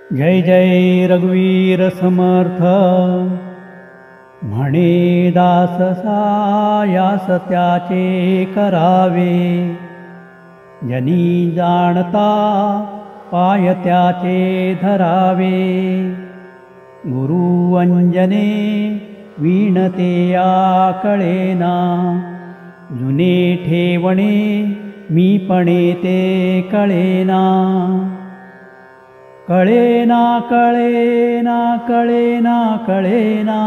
जय जय रघुवीर समर्थ। म्हणे दास सायास त्याचे करावे, जनी जाणता पाय त्याचे धरावे। गुरु अंजने विणते या कळेना, जुने ठेवणे मीपणे ते कळेना। कळेना कळेना कळेना कळेना,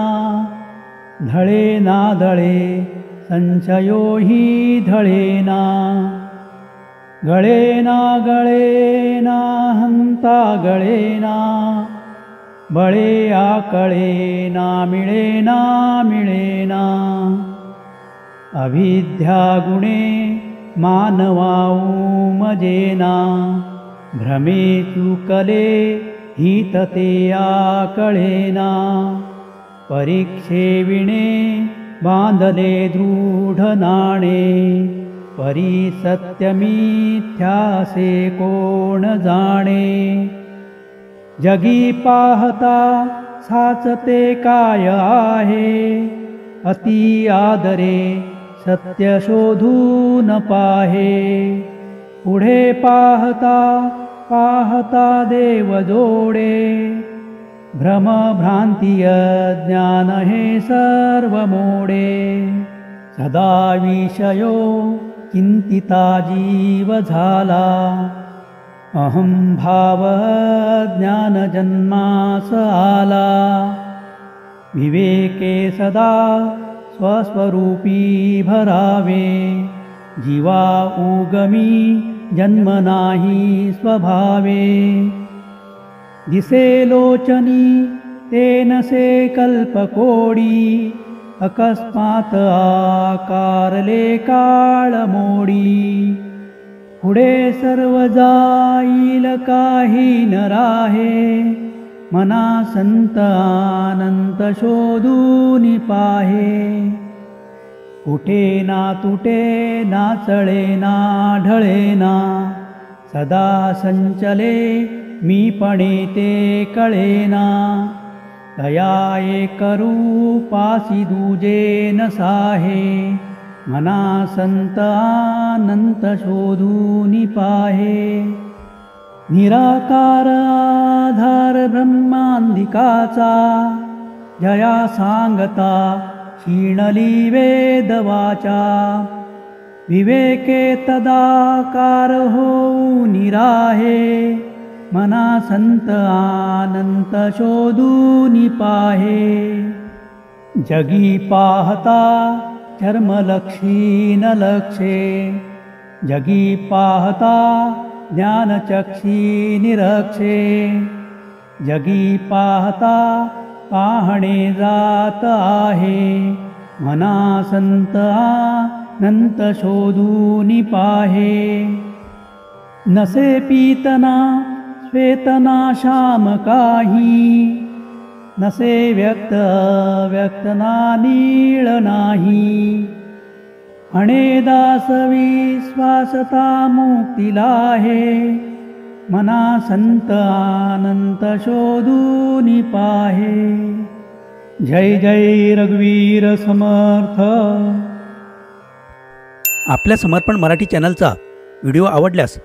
धळेना धळे संशयोही धळेना। गळेना गळेना हंता गळेना, बळे आकळेना मिळेना मिळेना। अविद्या गुणे मानवा उमजेना, भ्रमे चुकले हित ते आकळेना। परीक्षेविणे बांधले दृढ नाणे, परी सत्य मिथ्यासे कोण जाणे। जगी पाहता साचते काय आहे, अति आदरे सत्य शोधून पाहे। पुढे पाहता पाहता देव जोडे, भ्रम भ्रांती अज्ञान हे सर्व मोडे। सदा विषयो चिंतिता जीव झाला, अहं भाव ज्ञान जन्मास आला। विवेके सदा स्वस्वरूपी भरावे, जीवा उगमी जन्म नाही स्वभावे। दिसे लोचनी ते नसे कल्पकोडी, अकस्मात आकारले काळ मोडी। पुढे सर्व जाईल काही न राहे, मना संत अनंत शोधून पाहे। कुठे ना तुटे ना चळे ना ढळेना, सदा संचले मीपणे ते कळेना। दया एक रूपासी दुजे न साहे, मना संत अनंत शोधून पाहे। निराकार आधार ब्रह्मांदिकाचा, जया सांगता क्षीणली वेदवाचा। विवेके तदाकार होऊ निराहे, मना संत अनंत शोधून पाहे। जगी पाहता चर्मलक्षी न लक्षे, जगी पाहता ज्ञानचक्षी निरक्षे। जगी पाहता पाहणे जात आहे, मना संत अनंत शोधून पाहे। नसे पीतना श्वेतना श्याम काही, नसे व्यक्त व्यक्तना नीळ नाही। म्हणे दास विश्वासता मुक्तीला आहे, मना संत अनंत शोधून पाहे। जय जय रघुवीर समर्थ। आपल्या समर्पण मराठी चॅनलचा व्हिडिओ आवडल्यास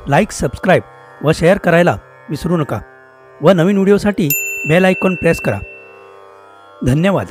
लाईक, सबस्क्राईब व शेअर करायला विसरू नका व नवीन व्हिडिओसाठी बेल आयकॉन प्रेस करा। धन्यवाद।